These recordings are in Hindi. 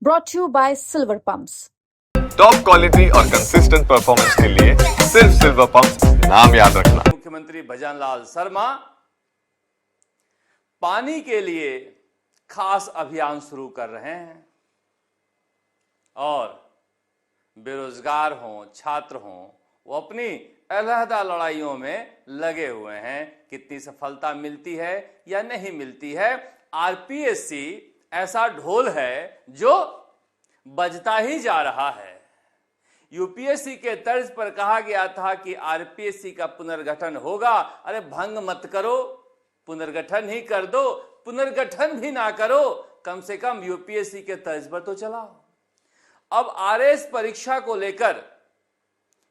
brought to you by Silver Pumps. Top quality और कंसिस्टेंट परफॉर्मेंस के लिए सिर्फ सिल्वर पंप्स नाम याद रखना। मुख्यमंत्री भजनलाल शर्मा पानी के लिए खास अभियान शुरू कर रहे हैं और बेरोजगार हों, छात्र हों, वो अपनी अलहदा लड़ाइयों में लगे हुए हैं। कितनी सफलता मिलती है या नहीं मिलती है, आरपीएससी ऐसा ढोल है जो बजता ही जा रहा है। यूपीएससी के तर्ज पर कहा गया था कि आरपीएससी का पुनर्गठन होगा। अरे भंग मत करो, पुनर्गठन ही कर दो। पुनर्गठन भी ना करो, कम से कम यूपीएससी के तर्ज पर तो चलाओ। अब आरएस परीक्षा को लेकर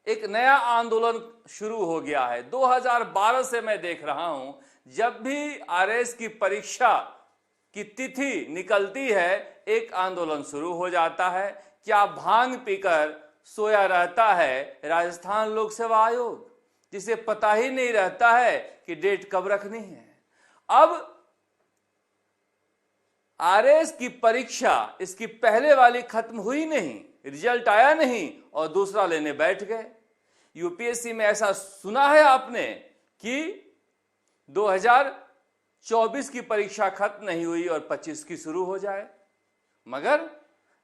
एक नया आंदोलन शुरू हो गया है। 2012 से मैं देख रहा हूं, जब भी आरएस की परीक्षा की तिथि निकलती है, एक आंदोलन शुरू हो जाता है। क्या भांग पीकर सोया रहता है राजस्थान लोक सेवा आयोग, जिसे पता ही नहीं रहता है कि डेट कब रखनी है। अब आरएस की परीक्षा, इसकी पहले वाली खत्म हुई नहीं, रिजल्ट आया नहीं और दूसरा लेने बैठ गए। यूपीएससी में ऐसा सुना है आपने कि 2024 की परीक्षा खत्म नहीं हुई और 25 की शुरू हो जाए। मगर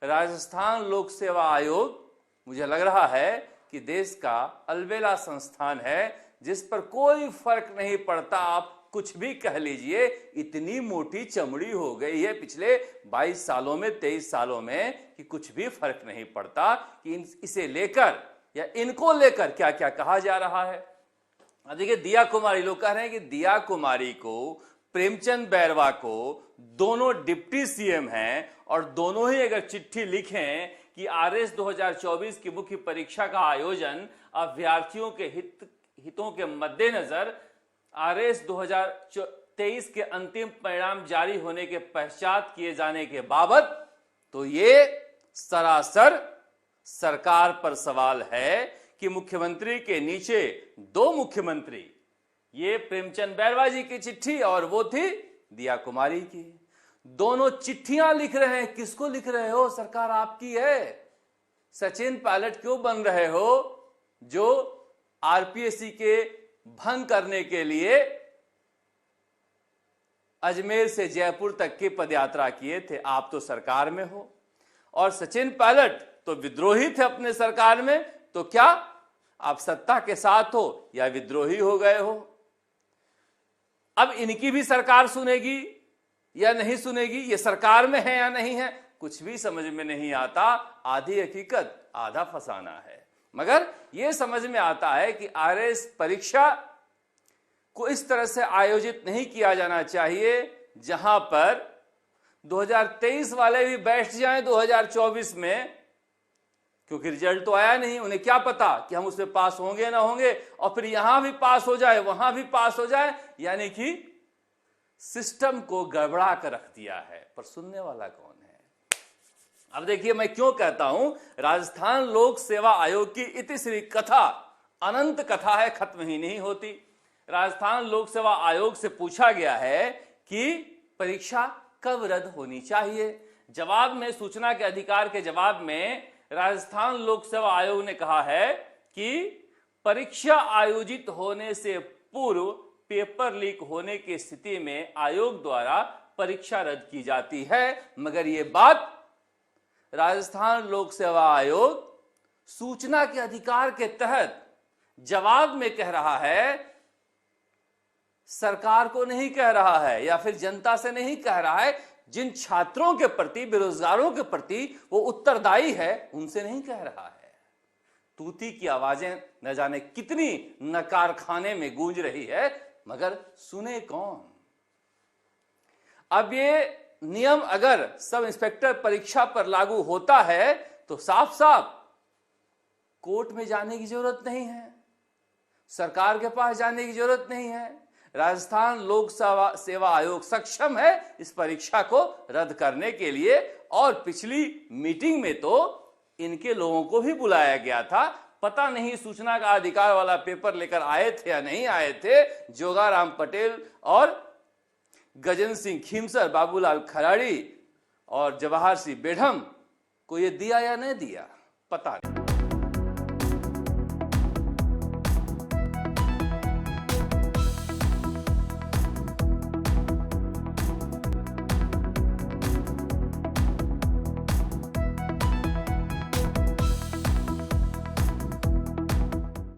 राजस्थान लोक सेवा आयोग, मुझे लग रहा है कि देश का अलबेला संस्थान है, जिस पर कोई फर्क नहीं पड़ता। आप कुछ भी कह लीजिए, इतनी मोटी चमड़ी हो गई है पिछले 22 सालों में, 23 सालों में, कि कुछ भी फर्क नहीं पड़ता कि इसे लेकर या इनको लेकर क्या क्या कहा जा रहा है। देखिए, दिया कुमारी, लोग कह रहे हैं कि दिया कुमारी को, प्रेमचंद बैरवा को, दोनों डिप्टी सीएम हैं और दोनों ही अगर चिट्ठी लिखें कि आरएस 2024 की मुख्य परीक्षा का आयोजन अभ्यर्थियों के हितों के मद्देनजर आरएस 2023 के अंतिम परिणाम जारी होने के पश्चात किए जाने के बाबत, तो ये सरासर सरकार पर सवाल है कि मुख्यमंत्री के नीचे दो मुख्यमंत्री, ये प्रेमचंद बैरवा जी की चिट्ठी और वो थी दिया कुमारी की, दोनों चिट्ठियां लिख रहे हैं। किसको लिख रहे हो? सरकार आपकी है। सचिन पायलट क्यों बन रहे हो, जो आरपीएससी के भंग करने के लिए अजमेर से जयपुर तक की पदयात्रा किए थे? आप तो सरकार में हो और सचिन पायलट तो विद्रोही थे अपने सरकार में। तो क्या आप सत्ता के साथ हो या विद्रोही हो गए हो? अब इनकी भी सरकार सुनेगी या नहीं सुनेगी, ये सरकार में है या नहीं है, कुछ भी समझ में नहीं आता। आधी हकीकत आधा फसाना है। मगर यह समझ में आता है कि आरएस परीक्षा को इस तरह से आयोजित नहीं किया जाना चाहिए, जहां पर 2023 वाले भी बैठ जाएं 2024 में, क्योंकि रिजल्ट तो आया नहीं। उन्हें क्या पता कि हम उसमें पास होंगे ना होंगे, और फिर यहां भी पास हो जाए, वहां भी पास हो जाए, यानी कि सिस्टम को गड़बड़ा कर रख दिया है। पर सुनने वाला कौन है? अब देखिए, मैं क्यों कहता हूं, राजस्थान लोक सेवा आयोग की इतिश्री कथा अनंत कथा है, खत्म ही नहीं होती। राजस्थान लोक सेवा आयोग से पूछा गया है कि परीक्षा कब रद्द होनी चाहिए। जवाब में, सूचना के अधिकार के जवाब में, राजस्थान लोक सेवा आयोग ने कहा है कि परीक्षा आयोजित होने से पूर्व पेपर लीक होने की स्थिति में आयोग द्वारा परीक्षा रद्द की जाती है। मगर यह बात राजस्थान लोक सेवा आयोग सूचना के अधिकार के तहत जवाब में कह रहा है, सरकार को नहीं कह रहा है या फिर जनता से नहीं कह रहा है। जिन छात्रों के प्रति, बेरोजगारों के प्रति वो उत्तरदायी है, उनसे नहीं कह रहा है। तूती की आवाजें न जाने कितनी नकारखाने में गूंज रही है, मगर सुने कौन? अब ये नियम अगर सब इंस्पेक्टर परीक्षा पर लागू होता है तो साफ साफ कोर्ट में जाने की जरूरत नहीं है, सरकार के पास जाने की जरूरत नहीं है। राजस्थान लोक सेवा आयोग सक्षम है इस परीक्षा को रद्द करने के लिए। और पिछली मीटिंग में तो इनके लोगों को भी बुलाया गया था। पता नहीं सूचना का अधिकार वाला पेपर लेकर आए थे या नहीं आए थे। जोगाराम पटेल और गजेंद्र सिंह खीमसर, बाबूलाल खराड़ी और जवाहर सिंह बेढ़म, को ये दिया या नहीं दिया पता नहीं।